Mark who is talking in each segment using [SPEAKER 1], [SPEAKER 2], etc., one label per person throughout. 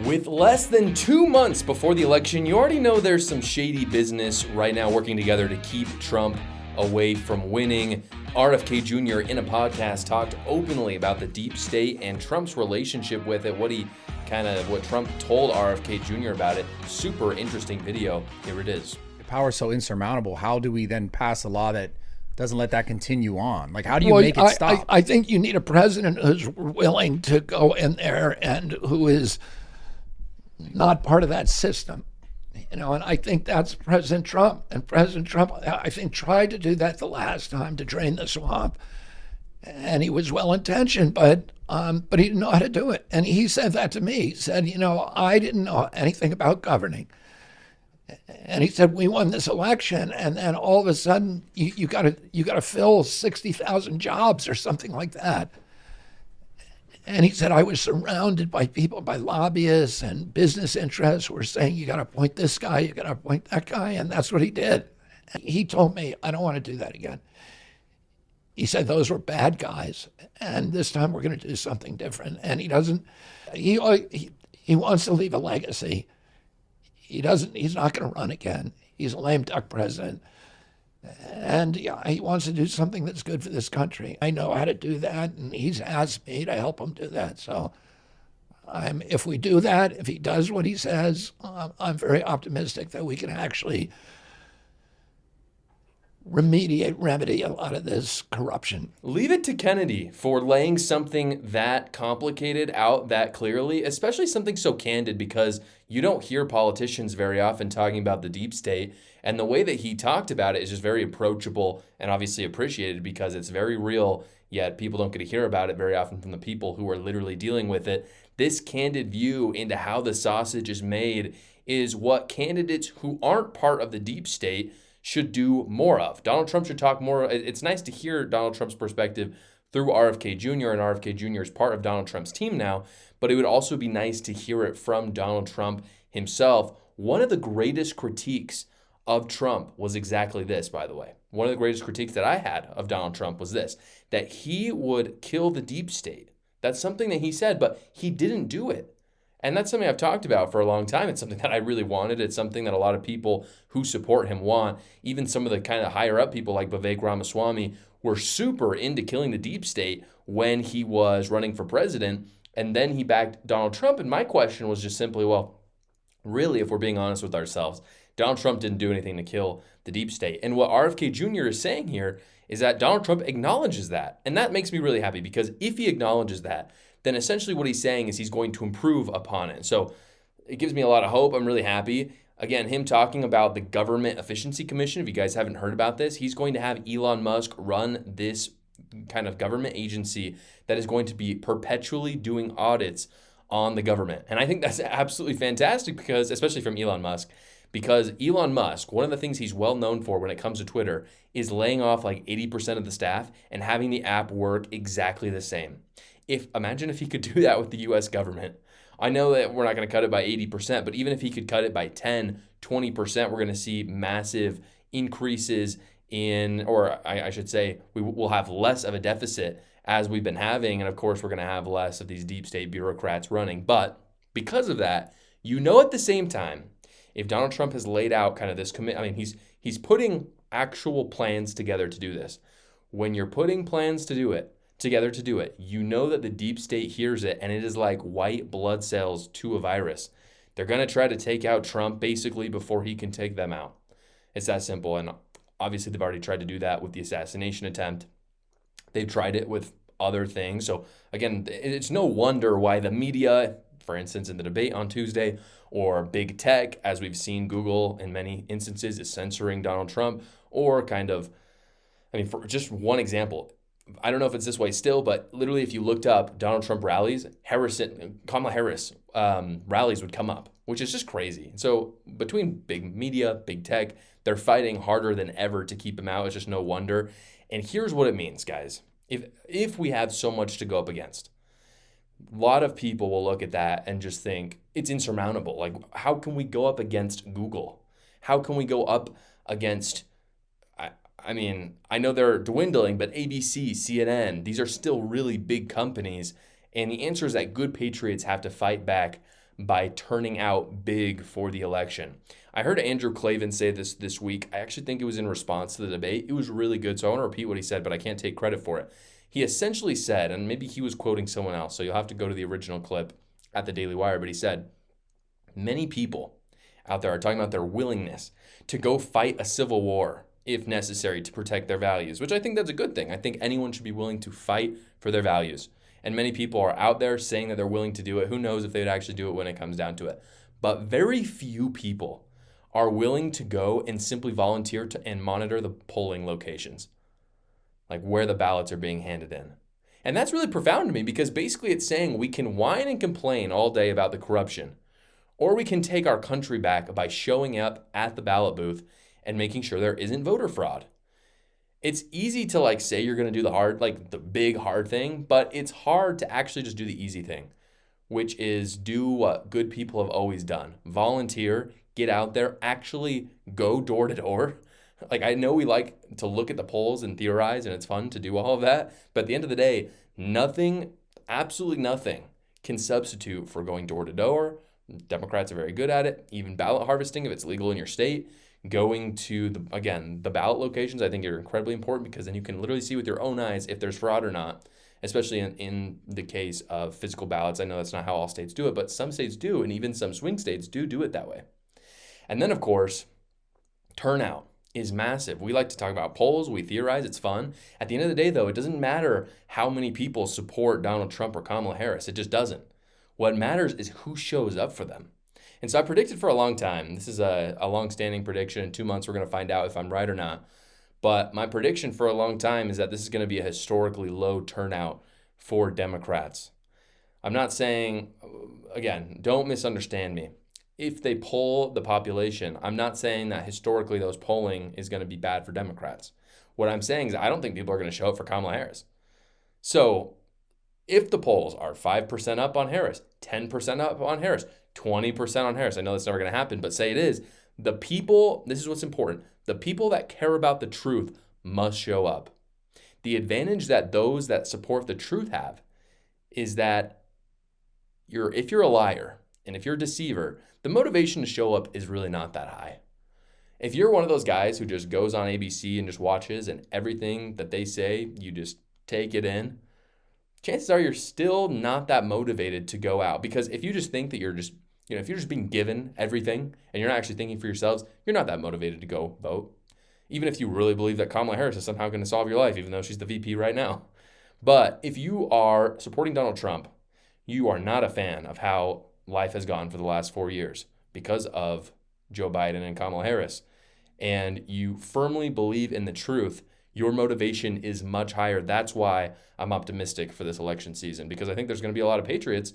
[SPEAKER 1] With less than 2 months before the election, you already know there's some shady business right now working together to keep Trump away from winning. RFK Jr. in a podcast talked openly about the deep state and Trump's relationship with it, what Trump told RFK Jr. about it. Super interesting video. Here it is.
[SPEAKER 2] The power is so insurmountable. How do we then pass a law that doesn't let that continue on? Like, how do you make it stop?
[SPEAKER 3] I think you need a president who's willing to go in there and who is not part of that system. And I think that's President Trump. And President Trump, I think, tried to do that the last time to drain the swamp. And he was well-intentioned, but he didn't know how to do it. And he said that to me. He said, I didn't know anything about governing. And he said, we won this election, and then all of a sudden, you got to fill 60,000 jobs or something like that. And he said, I was surrounded by people, by lobbyists and business interests who were saying, you got to appoint this guy, you got to appoint that guy, and that's what he did. He told me, I don't want to do that again. He said, those were bad guys, and this time we're going to do something different. And he wants to leave a legacy. He's not going to run again. He's a lame duck president. And he wants to do something that's good for this country. I know how to do that, and he's asked me to help him do that. So if we do that, if he does what he says, I'm very optimistic that we can actually remedy a lot of this corruption.
[SPEAKER 1] Leave it to Kennedy for laying something that complicated out that clearly, especially something so candid, because you don't hear politicians very often talking about the deep state. And the way that he talked about it is just very approachable and obviously appreciated because it's very real, yet people don't get to hear about it very often from the people who are literally dealing with it. This candid view into how the sausage is made is what candidates who aren't part of the deep state should do more of. Donald Trump should talk more. It's nice to hear Donald Trump's perspective through RFK Jr., and RFK Jr. is part of Donald Trump's team now, but it would also be nice to hear it from Donald Trump himself. One of the greatest critiques of Trump was exactly this, by the way. One of the greatest critiques that I had of Donald Trump was this, that he would kill the deep state. That's something that he said, but he didn't do it. And that's something I've talked about for a long time. It's something that I really wanted. It's something that a lot of people who support him want. Even some of the kind of higher up people like Vivek Ramaswamy were super into killing the deep state when he was running for president. And then he backed Donald Trump. And my question was just simply, well, really, if we're being honest with ourselves, Donald Trump didn't do anything to kill the deep state. And what RFK Jr. is saying here is that Donald Trump acknowledges that. And that makes me really happy because if he acknowledges that, then essentially what he's saying is he's going to improve upon it. So it gives me a lot of hope. I'm really happy. Again, him talking about the Government Efficiency Commission, if you guys haven't heard about this, he's going to have Elon Musk run this kind of government agency that is going to be perpetually doing audits on the government. And I think that's absolutely fantastic because, especially from Elon Musk, because Elon Musk, one of the things he's well known for when it comes to Twitter is laying off like 80% of the staff and having the app work exactly the same. Imagine if he could do that with the U.S. government. I know that we're not going to cut it by 80%, but even if he could cut it by 10, 20%, we're going to see massive increases I should say, we will have less of a deficit as we've been having. And of course, we're going to have less of these deep state bureaucrats running. But because of that, at the same time, if Donald Trump has laid out kind of this he's putting actual plans together to do this. When you're putting plans together to do it, you know that the deep state hears it, and it is like white blood cells to a virus. They're going to try to take out Trump basically before he can take them out. It's that simple. And obviously, they've already tried to do that with the assassination attempt. They've tried it with other things. So again, it's no wonder why the media, for instance, in the debate on Tuesday, or big tech, as we've seen Google in many instances, is censoring Donald Trump, or for just one example, I don't know if it's this way still, but literally if you looked up Donald Trump rallies, Kamala Harris rallies would come up, which is just crazy. So between big media, big tech, they're fighting harder than ever to keep him out. It's just no wonder. And here's what it means, guys. If we have so much to go up against, a lot of people will look at that and just think it's insurmountable. Like, how can we go up against Google? How can we go up against I know they're dwindling, but ABC, CNN, these are still really big companies. And the answer is that good patriots have to fight back by turning out big for the election. I heard Andrew Klavan say this week. I actually think it was in response to the debate. It was really good, so I want to repeat what he said, but I can't take credit for it. He essentially said, and maybe he was quoting someone else, so you'll have to go to the original clip at the Daily Wire, but he said, many people out there are talking about their willingness to go fight a civil war if necessary to protect their values, which I think that's a good thing. I think anyone should be willing to fight for their values. And many people are out there saying that they're willing to do it. Who knows if they'd actually do it when it comes down to it. But very few people are willing to go and simply volunteer and monitor the polling locations, like where the ballots are being handed in. And that's really profound to me, because basically it's saying we can whine and complain all day about the corruption, or we can take our country back by showing up at the ballot booth and making sure there isn't voter fraud. It's easy to say you're going to do the big hard thing, but it's hard to actually just do the easy thing, which is do what good people have always done. Volunteer, get out there, actually go door to door. I know we like to look at the polls and theorize, and it's fun to do all of that, but at the end of the day, nothing, absolutely nothing, can substitute for going door to door. Democrats are very good at it. Even ballot harvesting, if it's legal in your state. Going to, the ballot locations, I think are incredibly important, because then you can literally see with your own eyes if there's fraud or not, especially in the case of physical ballots. I know that's not how all states do it, but some states do, and even some swing states do it that way. And then, of course, turnout is massive. We like to talk about polls. We theorize. It's fun. At the end of the day, though, it doesn't matter how many people support Donald Trump or Kamala Harris. It just doesn't. What matters is who shows up for them. And so I predicted for a long time, this is a long-standing prediction. In 2 months, we're going to find out if I'm right or not. But my prediction for a long time is that this is going to be a historically low turnout for Democrats. I'm not saying, again, don't misunderstand me. If they poll the population, I'm not saying that historically those polling is going to be bad for Democrats. What I'm saying is I don't think people are going to show up for Kamala Harris. So if the polls are 5% up on Harris, 10% up on Harris, 20% on Harris, I know that's never going to happen, but say it is, the people, this is what's important, the people that care about the truth must show up. The advantage that those that support the truth have is that if you're a liar and if you're a deceiver, the motivation to show up is really not that high. If you're one of those guys who just goes on ABC and just watches and everything that they say, you just take it in, chances are you're still not that motivated to go out. Because if you just think that you're just, if you're just being given everything and you're not actually thinking for yourselves, you're not that motivated to go vote. Even if you really believe that Kamala Harris is somehow going to solve your life, even though she's the VP right now. But if you are supporting Donald Trump, you are not a fan of how life has gone for the last 4 years because of Joe Biden and Kamala Harris, and you firmly believe in the truth, your motivation is much higher. That's why I'm optimistic for this election season, because I think there's going to be a lot of patriots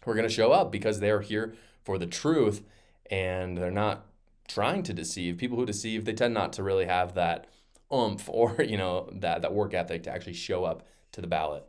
[SPEAKER 1] who are going to show up because they're here for the truth and they're not trying to deceive. People who deceive, they tend not to really have that oomph or, that work ethic to actually show up to the ballot.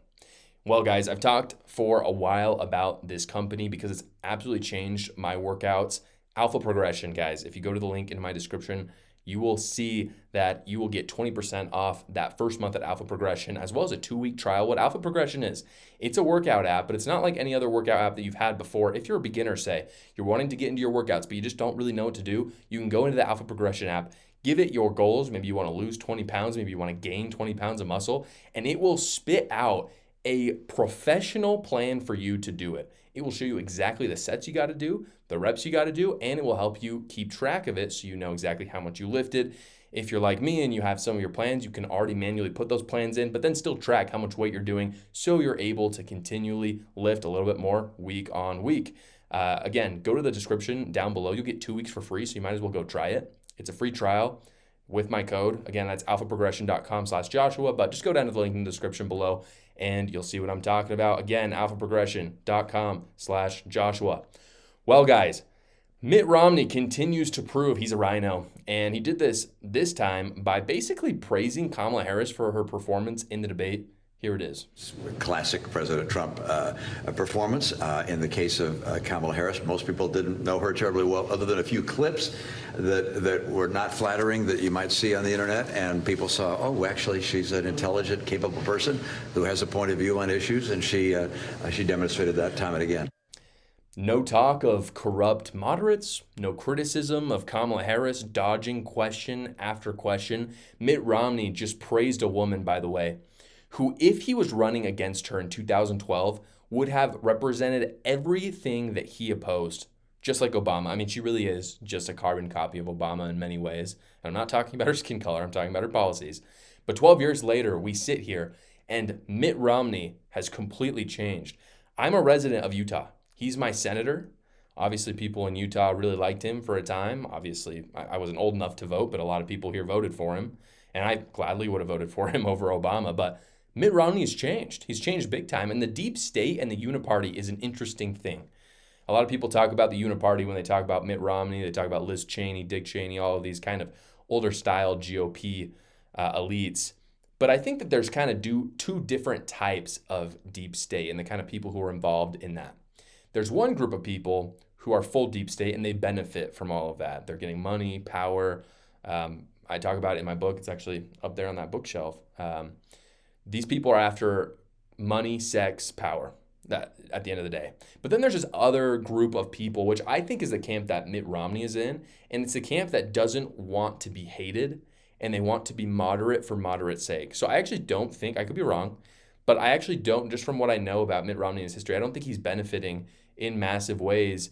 [SPEAKER 1] Well, guys, I've talked for a while about this company because it's absolutely changed my workouts. Alpha Progression, guys, if you go to the link in my description, you will see that you will get 20% off that first month at Alpha Progression, as well as a 2-week trial. What Alpha Progression is, it's a workout app, but it's not like any other workout app that you've had before. If you're a beginner, say, you're wanting to get into your workouts, but you just don't really know what to do, you can go into the Alpha Progression app, give it your goals. Maybe you want to lose 20 pounds, maybe you want to gain 20 pounds of muscle, and it will spit out a professional plan for you to do it. It will show you exactly the sets you got to do, the reps you got to do, and it will help you keep track of it so you know exactly how much you lifted. If you're like me and you have some of your plans, you can already manually put those plans in, but then still track how much weight you're doing so you're able to continually lift a little bit more week on week. Again, go to the description down below. You'll get 2 weeks for free, so you might as well go try it. It's a free trial with my code. Again, that's alphaprogression.com/Joshua, but just go down to the link in the description below and you'll see what I'm talking about. Again, alphaprogression.com/Joshua. Well, guys, Mitt Romney continues to prove he's a rhino, and he did this time by basically praising Kamala Harris for her performance in the debate. Here it is.
[SPEAKER 4] Classic President Trump performance. In the case of Kamala Harris, most people didn't know her terribly well, other than a few clips that were not flattering that you might see on the internet. And people saw, oh, actually, she's an intelligent, capable person who has a point of view on issues, and she demonstrated that time and again.
[SPEAKER 1] No talk of corrupt moderates, no criticism of Kamala Harris dodging question after question. Mitt Romney just praised a woman, by the way, who, if he was running against her in 2012, would have represented everything that he opposed, just like Obama. I mean, she really is just a carbon copy of Obama in many ways. I'm not talking about her skin color, I'm talking about her policies. But 12 years later, we sit here, and Mitt Romney has completely changed. I'm a resident of Utah. He's my senator. Obviously, people in Utah really liked him for a time. Obviously, I wasn't old enough to vote, but a lot of people here voted for him. And I gladly would have voted for him over Obama. But Mitt Romney has changed. He's changed big time. And the deep state and the uniparty is an interesting thing. A lot of people talk about the uniparty when they talk about Mitt Romney. They talk about Liz Cheney, Dick Cheney, all of these kind of older style GOP elites. But I think that there's kind of two different types of deep state and the kind of people who are involved in that. There's one group of people who are full deep state and they benefit from all of that. They're getting money, power. I talk about it in my book. It's actually up there on that bookshelf. These people are after money, sex, power, that at the end of the day. But then there's this other group of people, which I think is the camp that Mitt Romney is in. And it's a camp that doesn't want to be hated and they want to be moderate for moderate's sake. So I actually don't think, I could be wrong, but I actually don't, just from what I know about Mitt Romney and his history, I don't think he's benefiting in massive ways.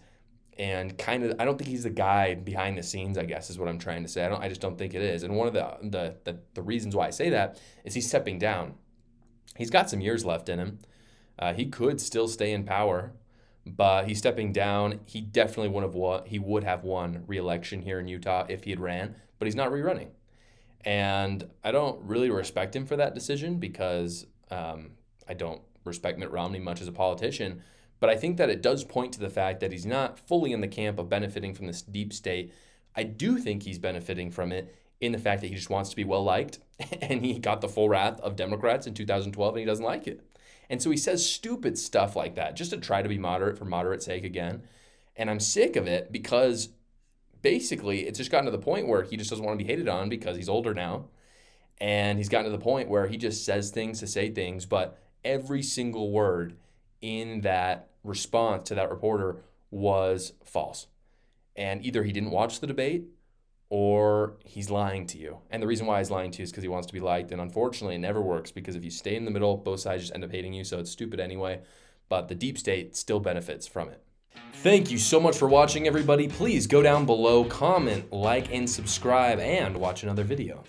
[SPEAKER 1] And I don't think he's the guy behind the scenes, I guess, is what I'm trying to say. I just don't think it is. And one of the reasons why I say that is he's stepping down. He's got some years left in him. He could still stay in power, but he's stepping down. He definitely would have won re-election here in Utah if he had ran, but he's not rerunning. And I don't really respect him for that decision because I don't respect Mitt Romney much as a politician. But I think that it does point to the fact that he's not fully in the camp of benefiting from this deep state. I do think he's benefiting from it in the fact that he just wants to be well-liked. And he got the full wrath of Democrats in 2012 and he doesn't like it. And so he says stupid stuff like that just to try to be moderate for moderate's sake again. And I'm sick of it because basically it's just gotten to the point where he just doesn't want to be hated on because he's older now. And he's gotten to the point where he just says things to say things, but every single word in that response to that reporter was false. And either he didn't watch the debate or he's lying to you. And the reason why he's lying to you is because he wants to be liked. And unfortunately, it never works because if you stay in the middle, both sides just end up hating you. So it's stupid anyway. But the deep state still benefits from it. Thank you so much for watching, everybody. Please go down below, comment, like, and subscribe, and watch another video.